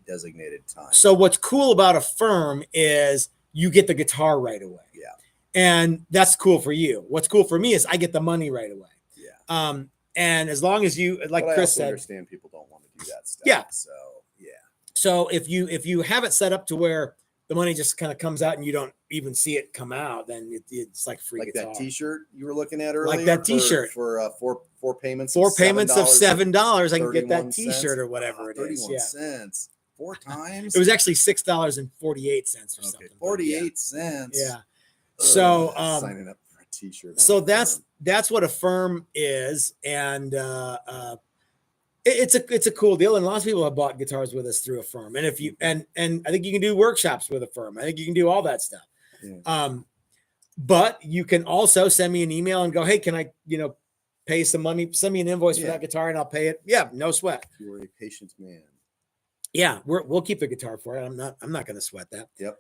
designated time. So what's cool about a firm is you get the guitar right away. Yeah. And that's cool for you. What's cool for me is I get the money right away. Yeah. And as long as you, like Chris said, I understand people don't want to do that stuff. Yeah. So yeah. So if you have it set up to where the money just kind of comes out and you don't even see it come out, then it's like free guitar. That T-shirt you were looking at earlier. Like that T-shirt for four payments. Four payments of $7. I can get that 31 T-shirt or whatever it is. 31 cents. 4 times. It was actually $6.48 or something. 48 cents. Yeah. So signing up for a T-shirt. So that's what a firm is, and it's a cool deal. And lots of people have bought guitars with us through a firm. And if you and I think you can do workshops with a firm. I think you can do all that stuff. Yeah. But you can also send me an email and go, "Hey, can I, pay some money? Send me an invoice for that guitar, and I'll pay it." Yeah, no sweat. If you are a patient man. Yeah, we'll keep the guitar for it. I'm not going to sweat that. Yep.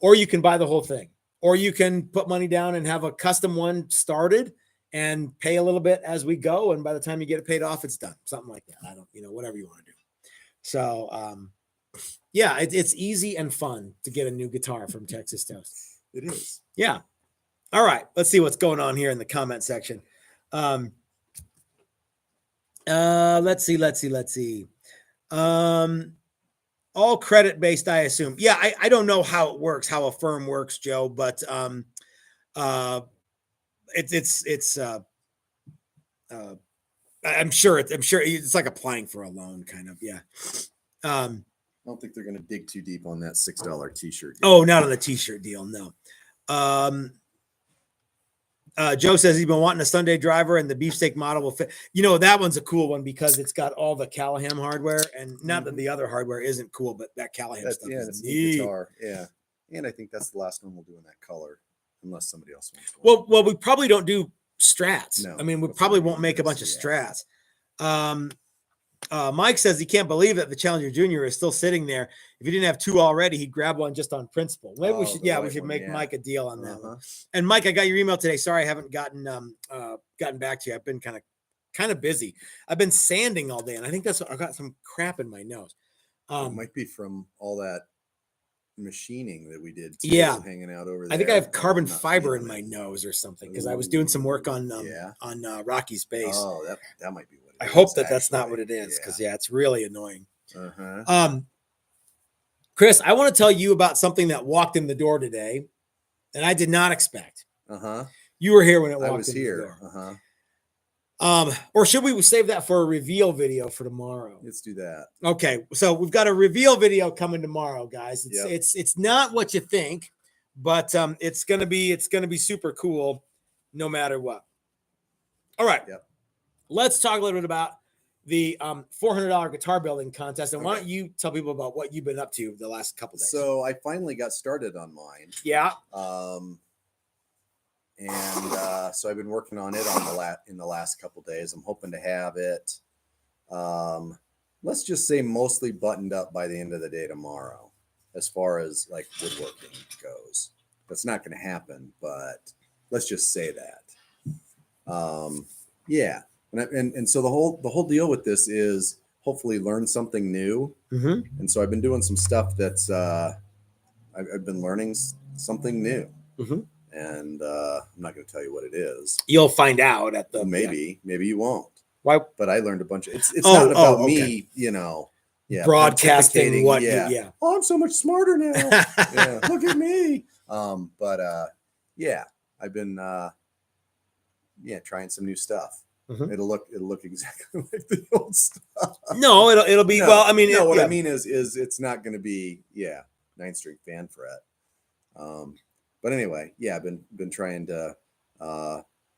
Or you can buy the whole thing, or you can put money down and have a custom one started and pay a little bit as we go. And by the time you get it paid off, it's done. Something like that. I don't, whatever you want to do. So, yeah, it's easy and fun to get a new guitar from Texas Toast. It is. Yeah. All right. Let's see what's going on here in the comment section. Let's see. All credit based, I assume. Yeah, I don't know how it works, how a firm works, Joe, but it's I'm sure it's like applying for a loan, kind of. Yeah. I don't think they're going to dig too deep on that $6 T-shirt. Oh, not on the T-shirt deal, no. Joe says he's been wanting a Sunday driver, and the beefsteak model will fit. That one's a cool one because it's got all the Callahan hardware, and not that the other hardware isn't cool, but that Callahan stuff is neat. Guitar. Yeah, and I think that's the last one we'll do in that color, unless somebody else wants one. Well, we probably don't do Strats. No, I mean, we probably won't make a bunch of Strats. Mike says he can't believe that the Challenger Junior is still sitting there. If he didn't have two already, he'd grab one just on principle. Maybe we should make Mike a deal on that one. And Mike, I got your email today. Sorry, I haven't gotten back to you. I've been kind of busy. I've been sanding all day, and I think I've got some crap in my nose. It might be from all that machining that we did. Hanging out over there. I think I have carbon fiber in my nose or something because I was doing some work on Rocky's bass. Oh, that might be what it I is. hope that's not what it is because it's really annoying. Chris, I want to tell you about something that walked in the door today and I did not expect. You were here when it walked in the door. Or should we save that for a reveal video for tomorrow? Let's do that. Okay, so we've got a reveal video coming tomorrow, guys. It's not what you think, but it's gonna be super cool no matter what. All right. Yep. Let's talk a little bit about the $400 guitar building contest. And why don't you tell people about what you've been up to the last couple days? So I finally got started on mine. Yeah. So I've been working on it in the last couple days. I'm hoping to have it, let's just say mostly buttoned up by the end of the day tomorrow, as far as like woodworking goes. That's not going to happen, but let's just say that. Yeah. And so the whole deal with this is hopefully learn something new. And so I've been doing some stuff that's I've been learning something new, Mhm. and I'm not going to tell you what it is. You'll find out at the Well, maybe you won't. Why? But I learned a bunch of. It's Oh, not about okay. me, Broadcasting pontificating, what? Yeah. Oh, I'm so much smarter now. Yeah, look at me. Yeah, I've been trying some new stuff. Mhm. It'll look exactly like the old stuff. No, it'll be No, well. I mean, no. What I mean is it's not going to be 9-string fan fret. But anyway, yeah, I've been trying to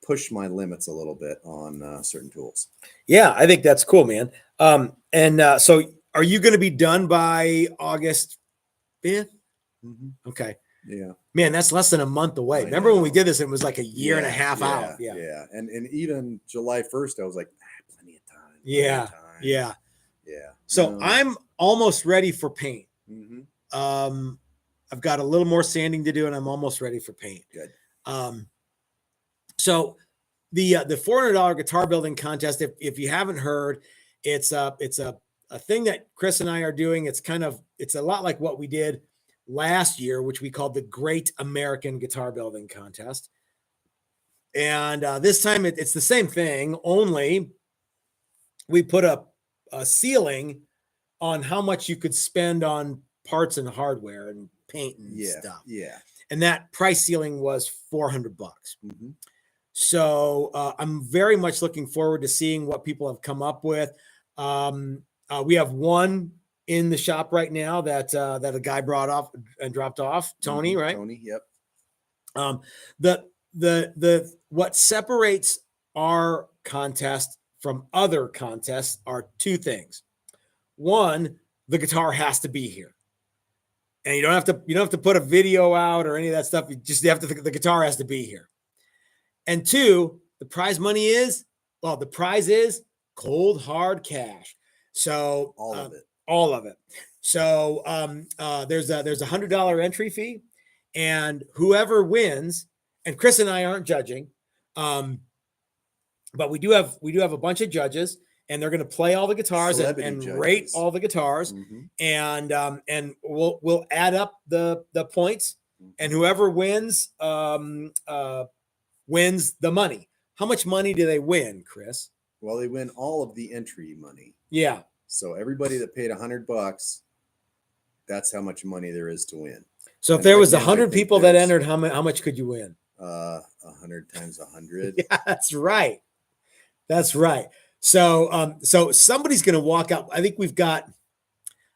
push my limits a little bit on certain tools. Yeah, I think that's cool, man. So are you going to be done by August 5th? Mm-hmm. Okay. Yeah. Man, that's less than a month away. Remember when we did this? It was like a year and a half out. Yeah. Yeah. And even July 1st, I was like, plenty of time. Yeah. Yeah. Yeah. So I'm almost ready for paint. Mm-hmm. I've got a little more sanding to do, and I'm almost ready for paint. Good. So the $400 guitar building contest, if you haven't heard, it's a thing that Chris and I are doing. It's a lot like what we did last year, which we called the Great American Guitar Building Contest. And this time it's the same thing, only we put a ceiling on how much you could spend on parts and hardware and paint and stuff. Yeah. And that price ceiling was $400. Mm-hmm. So I'm very much looking forward to seeing what people have come up with. We have one in the shop right now that a guy brought off and dropped off, Tony, Mm-hmm. right? Tony, yep. The what separates our contest from other contests are two things. One, the guitar has to be here. And you don't have to put a video out or any of that stuff. The guitar has to be here. And two, the prize money is cold hard cash. So all of it. So there's a $100 entry fee, and whoever wins, and Chris and I aren't judging, but we do have a bunch of judges, and they're going to play all the guitars and rate all the guitars, mm-hmm. and we'll add up the points, mm-hmm. and whoever wins wins the money. How much money do they win, Chris? Well, they win all of the entry money. Yeah. So everybody that paid $100, that's how much money there is to win. So if there was 100 people that entered, how much could you win? 100 times 100. Yeah, that's right. That's right. So somebody's going to walk out. I think we've got,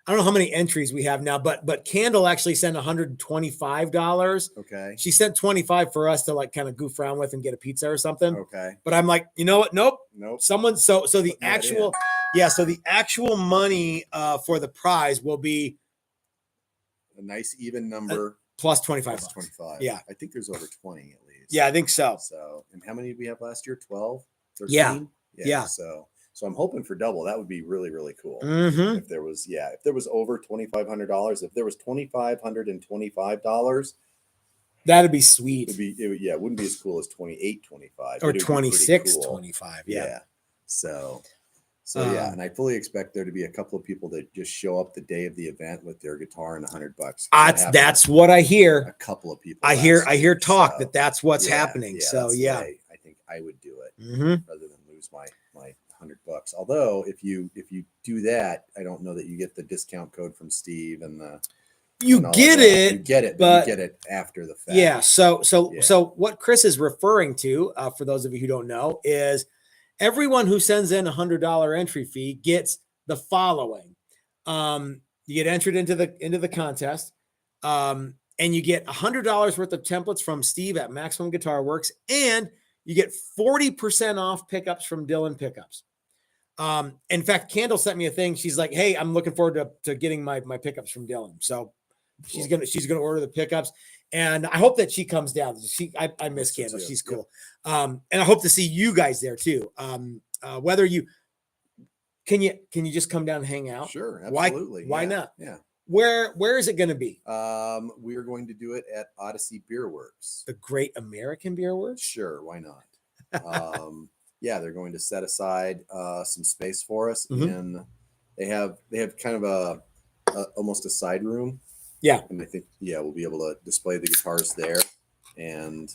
I don't know how many entries we have now, but Candle actually sent $125. Okay. She sent 25 for us to like kind of goof around with and get a pizza or something. Okay. But I'm like, you know what? Nope. Someone. So the actual money for the prize will be a nice even number plus 25. Plus 25. Yeah. I think there's over 20 at least. Yeah, I think so. So, and how many did we have last year? 12, 13? Yeah. So I'm hoping for double. That would be really, really cool. Mm-hmm. If there was over $2,500, if there was $2,525, that'd be sweet. It wouldn't be as cool as 28.25 or 26.25. Yeah. So yeah, and I fully expect there to be a couple of people that just show up the day of the event with their guitar and $100. That's what I hear. A couple of people. I hear talk that's what's happening. Yeah, so yeah, I think I would do it rather than lose my $100. Although if you do that, I don't know that you get the discount code from Steve and you get it, but you get it after the fact. Yeah. So what Chris is referring to, for those of you who don't know, is everyone who sends in $100 entry fee gets the following. You get entered into the contest, and you get $100 worth of templates from Steve at Maximum Guitar Works, and you get 40% off pickups from Dylan Pickups. In fact, Candle sent me a thing. She's like, "Hey, I'm looking forward to getting my pickups from Dylan." So she's gonna order the pickups, and I hope that she comes down. I miss Candle. She's cool. And I hope to see you guys there too. Whether you can you just come down and hang out? Sure, absolutely. Why not? Yeah. Where is it going to be? We are going to do it at Odyssey Beer Works. The Great American Beer Works? Sure, why not? Yeah, they're going to set aside some space for us, and they have kind of a almost a side room Yeah. And I think, we'll be able to display the guitars there. And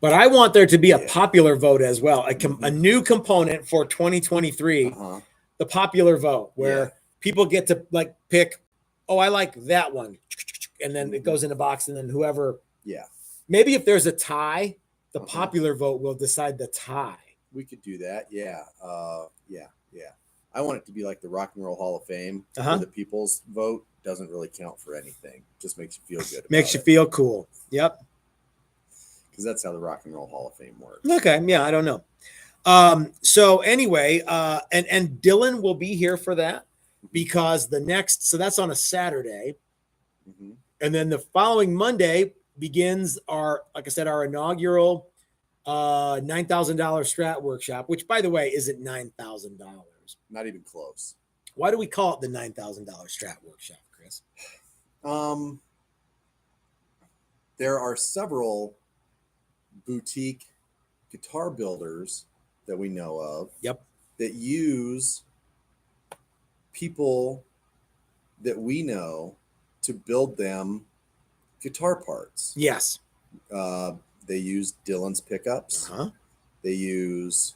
but I want there to be a Yeah. popular vote as well, a Mhm. new component for 2023, uh-huh. the popular vote, where Yeah. people get to like pick, oh, I like that one, and then it Mhm. goes in a box, and then whoever, Yeah, maybe if there's a tie, the Uh-huh. popular vote will decide the tie. we could do that. Yeah. Yeah. I want it to be like the Rock and Roll Hall of Fame, Uh-huh. where the people's vote doesn't really count for anything. Just makes you feel good. Makes you feel cool. Yep. Because that's how the Rock and Roll Hall of Fame works. Okay. Yeah, I don't know. So anyway, and Dylan will be here for that, because so that's on a Saturday. Mhm. And then the following Monday begins our, like I said, our inaugural $9,000 Strat workshop, which, by the way, isn't $9,000. Not even close. Why do we call it the $9,000 Strat workshop, Chris? There are several boutique guitar builders that we know of. Yep. That use people that we know to build them guitar parts. Yes. They use Dylan's pickups. Uh-huh. They use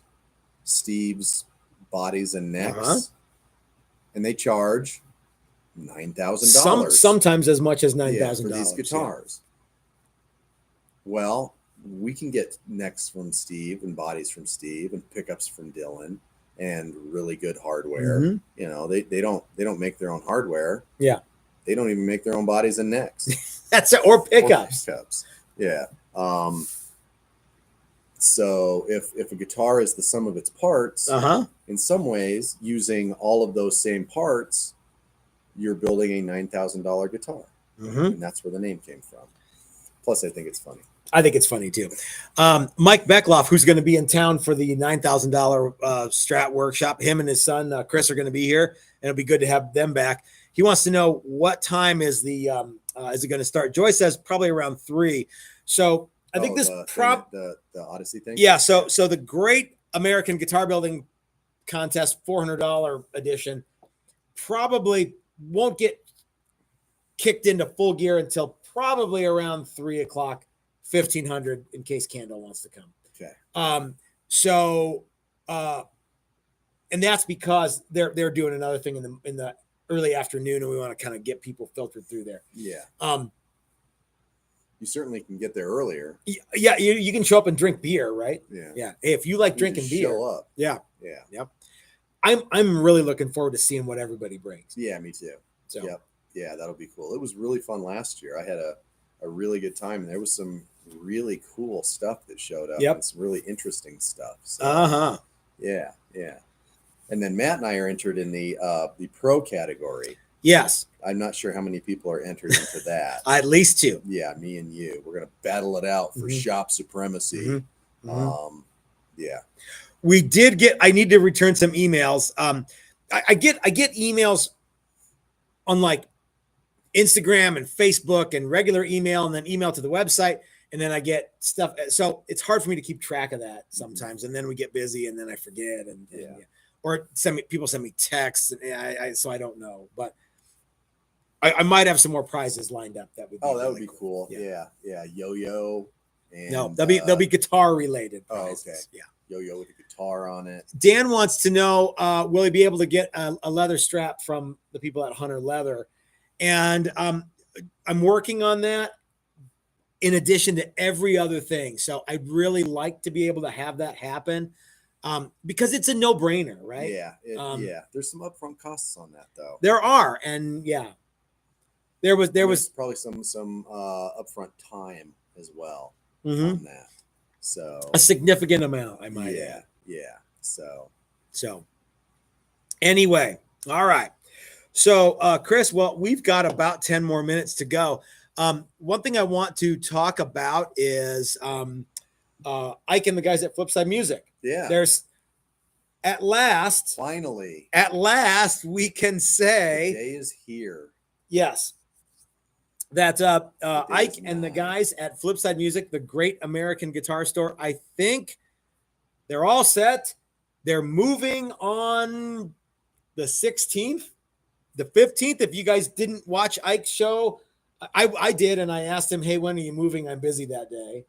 Steve's bodies and necks. Uh-huh. And they charge $9,000. Sometimes as much as $9,000 for these guitars. Yeah. Well, we can get necks from Steve and bodies from Steve and pickups from Dylan and really good hardware. Mhm. You know, they don't make their own hardware. Yeah. They don't even make their own bodies and necks. That's it, or pickups. Yeah. So if a guitar is the sum of its parts, Uh-huh. in some ways, using all of those same parts, you're building a $9,000 guitar. Mhm. And that's where the name came from. Plus, I think it's funny. I think it's funny too. Mike Beckloff, who's going to be in town for the $9,000 Strat workshop, him and his son Chris are going to be here, and it'll be good to have them back. He wants to know what time is it going to start. Joy says probably around 3. So I think this the Odyssey thing. Yeah. So the Great American Guitar Building Contest $400 edition probably won't get kicked into full gear until probably around 3:00, 1500, in case Kendall wants to come. Okay. And that's because they're doing another thing in the early afternoon, and we want to kind of get people filtered through there. Yeah. You certainly can get there earlier. Yeah, you can show up and drink beer, right? Yeah. Yeah. Hey, if you like drinking beer, show up. Yeah. Yeah. Yep. I'm really looking forward to seeing what everybody brings. Yeah, me too. So. Yep. Yeah, that'll be cool. It was really fun last year. I had a really good time, and there was some really cool stuff that showed up. Yep. And some really interesting stuff. So, Uh-huh. Yeah. And then Matt and I are entered in the pro category. Yes. I'm not sure how many people are entered into that. At least 2. Yeah, me and you. We're gonna battle it out for shop supremacy. Mm-hmm. Mm-hmm. Yeah. We did get. I need to return some emails. I get emails on like Instagram and Facebook and regular email, and then email to the website, and then I get stuff. So it's hard for me to keep track of that sometimes, and then we get busy, and then I forget, and or people send me texts, and so I don't know, but I might have some more prizes lined up. That would be that would be cool. Yeah. Yo-yo. And, no, they'll be guitar related prizes. Oh, okay. Yeah. Yo-yo with a guitar on it. Dan wants to know, will he be able to get a leather strap from the people at Hunter Leather? And I'm working on that in addition to every other thing. So I'd really like to be able to have that happen because it's a no-brainer, right? Yeah. There's some upfront costs on that, though. There are, and there was probably some upfront time as well mm-hmm. on that. So a significant amount, I might add. Yeah. So anyway, all right. So Chris, well, we've got about 10 more minutes to go. One thing I want to talk about is Ike and the guys at Flipside Music. Yeah. There's finally we can say the day is here. Yes. That Ike and the guys at Flipside Music, the Great American Guitar Store, I think they're all set. They're moving on the 16th, the 15th. If you guys didn't watch Ike's show I did, and I asked him, "Hey, when are you moving? I'm busy that day."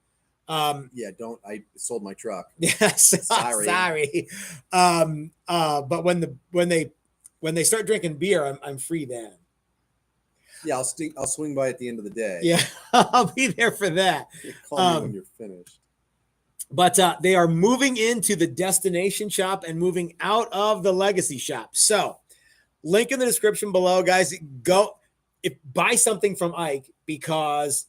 Yeah, don't. I sold my truck. Yes, sorry. But when they start drinking beer, I'm free then. Yeah, I'll swing by at the end of the day. Yeah, I'll be there for that. Call me when you're finished. But they are moving into the destination shop and moving out of the legacy shop. So, link in the description below, guys. Go buy something from Ike because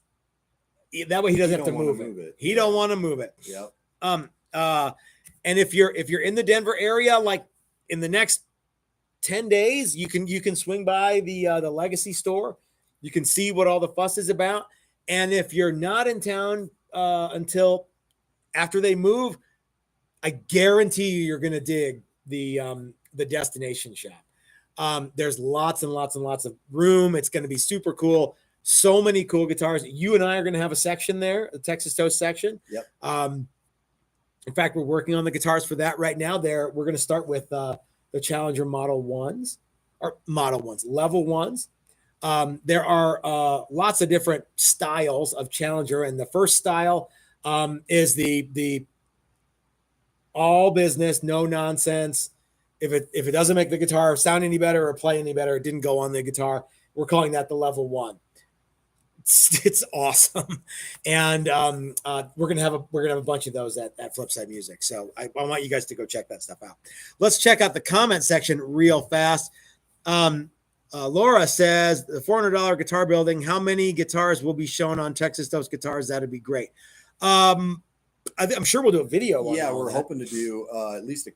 that way he doesn't have to move it. He don't want to move it. Yep. And if you're in the Denver area, like in the next 10 days, you can swing by the legacy store. You can see what all the fuss is about. And if you're not in town until after they move, I guarantee you're going to dig the destination shop. There's lots and lots and lots of room. It's going to be super cool. So many cool guitars. You and I are going to have a section there, the Texas Toast section. Yep. In fact, we're working on the guitars for that right now. We're going to start with the Challenger Model 1s or Model 1s, Level 1s. There are lots of different styles of Challenger, and the first style is the all business, no nonsense. If it doesn't make the guitar sound any better or play any better, it didn't go on the guitar. We're calling that the Level 1. It's awesome, and we're gonna have a bunch of those at Flipside Music. So I want you guys to go check that stuff out. Let's check out the comment section real fast. Laura says the $400 guitar building. How many guitars will be shown on Texas Toast Guitars? That'd be great. I'm sure we'll do a video. Yeah, we're hoping to do at least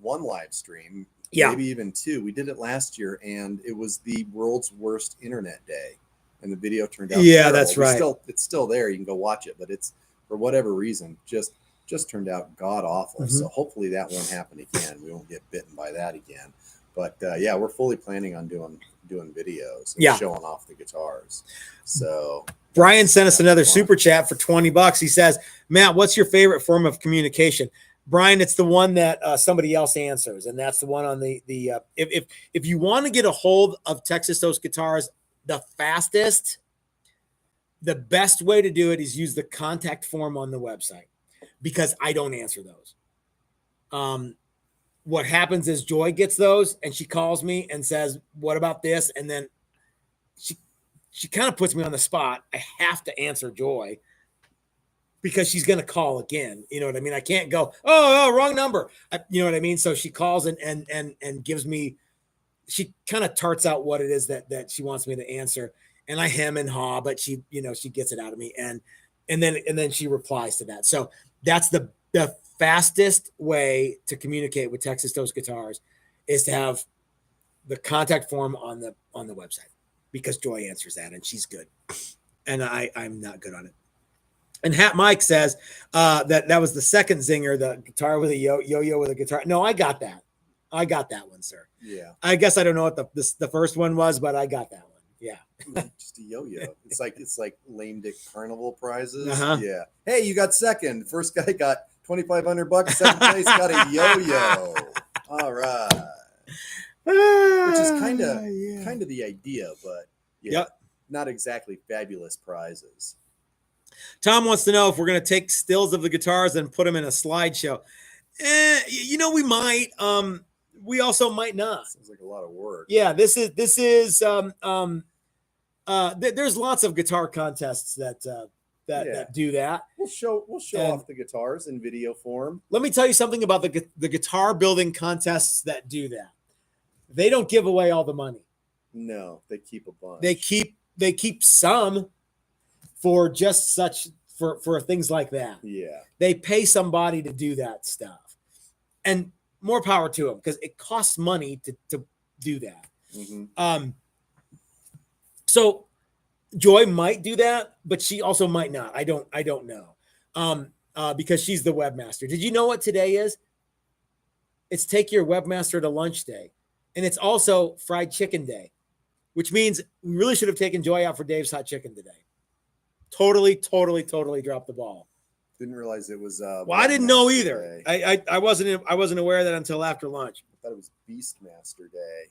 one live stream. Yeah, maybe even two. We did it last year, and it was the world's worst internet day. And the video turned out terrible. That's right. It's still there. You can go watch it, but it's for whatever reason just turned out god awful. Mm-hmm. So hopefully that won't happen again. We won't get bitten by that again. But yeah, we're fully planning on doing videos and showing off the guitars. So Brian sent us another super chat for $20. He says, "Matt, what's your favorite form of communication?" Brian, it's the one that somebody else answers, and that's the one on the if you want to get a hold of Texas Toast Guitars. The fastest, the best way to do it is use the contact form on the website because I don't answer those. What happens is Joy gets those and she calls me and says, "What about this?" And then she kind of puts me on the spot. I have to answer Joy because she's going to call again. You know what I mean? I can't go, oh wrong number. You know what I mean? So she calls and gives me. She kind of tarts out what it is that she wants me to answer, and I hem and haw, but she gets it out of me, and then she replies to that. So that's the fastest way to communicate with Texas Toast Guitars is to have the contact form on the website because Joy answers that, and she's good, and I'm not good on it. And Hat Mike says that was the second zinger, the guitar with a yo-yo with a guitar. No, I got that. I got that one, sir. Yeah. I guess I don't know what the first one was, but I got that one. Yeah. Just a yo-yo. It's like lame dick carnival prizes. Uh-huh. Yeah. Hey, you got second. First guy got $2,500. Second place got a yo-yo. All right. Which is kind of the idea, but not exactly fabulous prizes. Tom wants to know if we're going to take stills of the guitars and put them in a slideshow. We might. We also might not. Sounds like a lot of work. Yeah, this is there's lots of guitar contests that do that. We'll show off the guitars in video form. Let me tell you something about the guitar building contests that do that. They don't give away all the money. No, they keep a bunch. They keep some for just such for things like that. Yeah. They pay somebody to do that stuff. And more power to them because it costs money to do that. Mm-hmm. So Joy might do that, but she also might not. I don't know. Because she's the webmaster. Did you know what today is? It's Take Your Webmaster to Lunch Day. And it's also Fried Chicken Day, which means we really should have taken Joy out for Dave's Hot Chicken today. Totally dropped the ball. Didn't realize it was. Well, I didn't know either. I wasn't aware of that until after lunch. I thought it was Beastmaster Day.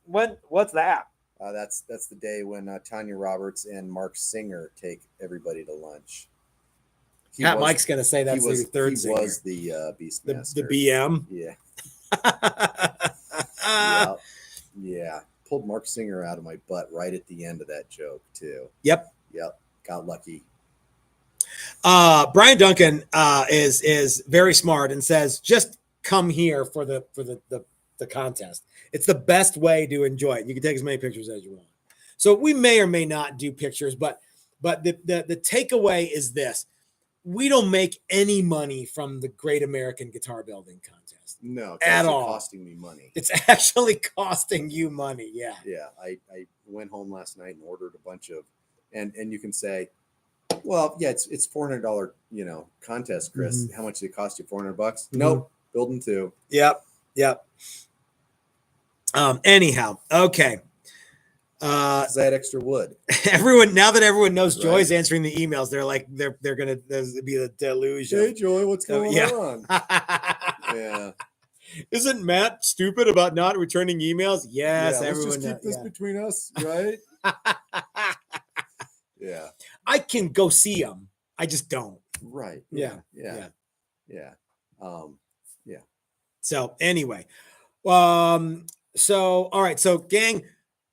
What's that? That's the day when Tanya Roberts and Mark Singer take everybody to lunch. Pat Mike's gonna say that's the third singer. He was the Beastmaster. The BM. Yeah. Yeah. Pulled Mark Singer out of my butt right at the end of that joke too. Yep. Got lucky. Brian Duncan is very smart and says, just come here for the contest. It's the best way to enjoy it. You can take as many pictures as you want. So we may or may not do pictures, but the takeaway is this: we don't make any money from the Great American Guitar Building Contest. No, it's at all. Costing me money. It's actually costing you money. Yeah. Yeah. I went home last night and ordered a bunch of, and you can say, well, yeah, it's $400, contest, Chris. How much did it cost you? $400? Nope. Building 2. Yep. Anyhow, okay. Because I had extra wood. Now that everyone knows Joy's answering the emails, they're like, they're gonna, there's be a deluge. Hey, Joy, what's going on? Yeah. Isn't Matt stupid about not returning emails? Yes, everyone. Let's just keep this between us, right? Yeah. I can go see them. I just don't. Right. Yeah. So anyway, so all right. So gang,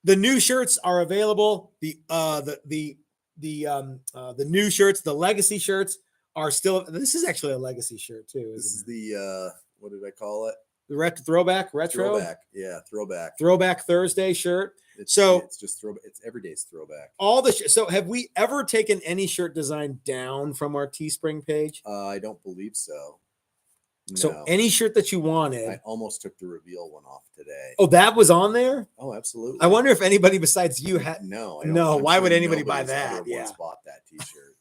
the new shirts are available. The new shirts, the legacy shirts are still. This is actually a legacy shirt too. This is the what did I call it? The throwback. Yeah, throwback. Throwback Thursday shirt. It's just throwback. It's everyday's throwback. All the so have we ever taken any shirt design down from our Teespring page? I don't believe so. No. So any shirt that you wanted. I almost took the reveal one off today. Oh, that was on there? Oh, absolutely. I wonder if anybody besides you had. No. No. Why would anybody buy that? Yeah. Bought that T-shirt.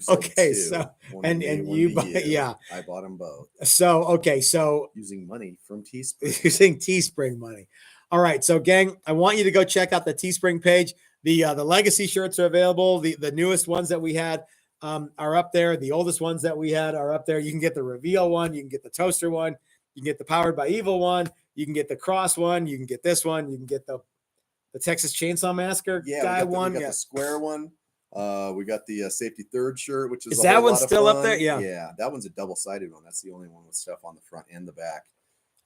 Okay, so and you buy, yeah, I bought them both. So okay, so using money from Teespring. Using Teespring money. All right, so gang, I want you to go check out the Teespring page. The legacy shirts are available. The newest ones that we had are up there. The oldest ones that we had are up there. You can get the reveal one. You can get the toaster one. You can get the Powered by Evil one. You can get the cross one. You can get this one. You can get the Texas Chainsaw Massacre guy one. We got the square one. We got the safety third shirt, which is that one still up there? Yeah, that one's a double-sided one. That's the only one with stuff on the front and the back.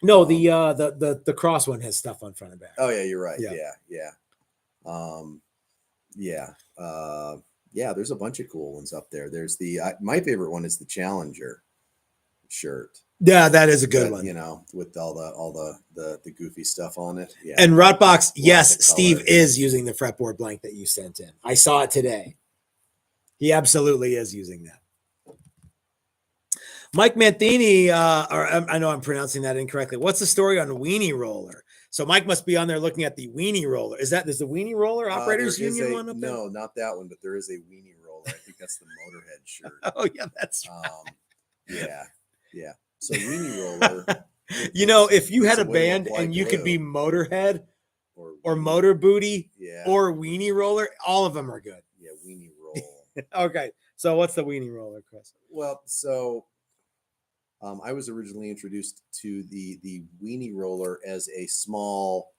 No, the cross one has stuff on front and back. Oh yeah, you're right. Yeah. There's a bunch of cool ones up there. There's my favorite one is the Challenger shirt. Yeah, that is a good one. With all the goofy stuff on it. Yeah. And Rotbox, yes, Steve is using the fretboard blank that you sent in. I saw it today. He absolutely is using that. Mike Matheny, I know I'm pronouncing that incorrectly. What's the story on Weenie Roller? So Mike must be on there looking at the Weenie Roller. Is the Weenie Roller Operators Union one up there? No, not that one, but there is a Weenie Roller. I think that's the Motorhead shirt. Oh yeah, that's right. Yeah. So Weenie Roller. If you had a band and you could be Motorhead or Motor Booty or Weenie Roller, all of them are good. Yeah, Weenie Roll. Okay, so what's the Weenie Roller, Chris? Well, so I was originally introduced to the Weenie Roller as a small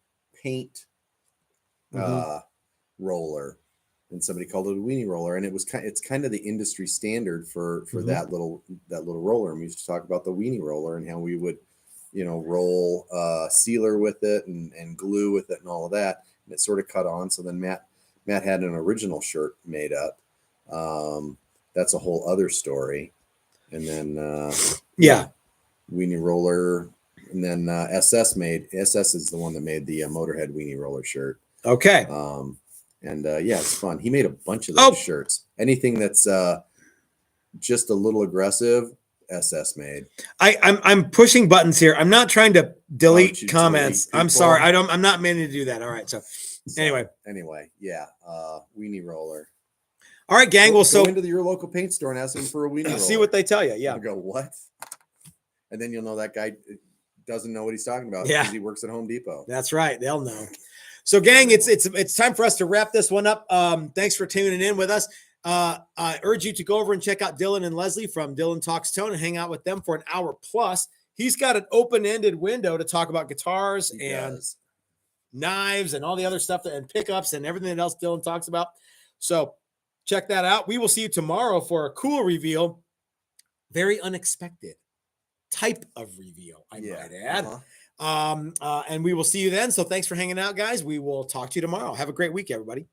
paint roller, and somebody called it a Weenie Roller, and it's kind of the industry standard for that little roller. And we used to talk about the Weenie Roller and how we would roll sealer with it and glue with it and all of that, and it sort of cut on. So then Matt had an original shirt made up. That's a whole other story. And then Weenie Roller, and then SS is the one that made the Motorhead Weenie Roller shirt. Okay. It's fun. He made a bunch of those shirts. Anything that's just a little aggressive, SS made. I'm pushing buttons here. I'm not trying to delete comments. I'm sorry. I'm not meaning to do that. All right. So anyway, yeah. Weenie Roller. All right, gang. Well, so go into your local paint store and ask them for a Weenie Roller. See what they tell you. Yeah. Go what? And then you'll know that guy doesn't know what he's talking about. Yeah. Because he works at Home Depot. That's right. They'll know. So, gang, it's time for us to wrap this one up. Thanks for tuning in with us. I urge you to go over and check out Dylan and Leslie from Dylan Talks Tone and hang out with them for an hour plus. He's got an open-ended window to talk about guitars knives and all the other stuff and pickups and everything else Dylan talks about. So check that out. We will see you tomorrow for a cool reveal. Very unexpected type of reveal, I might add. And we will see you then. So thanks for hanging out, guys. We will talk to you tomorrow. Have a great week, everybody.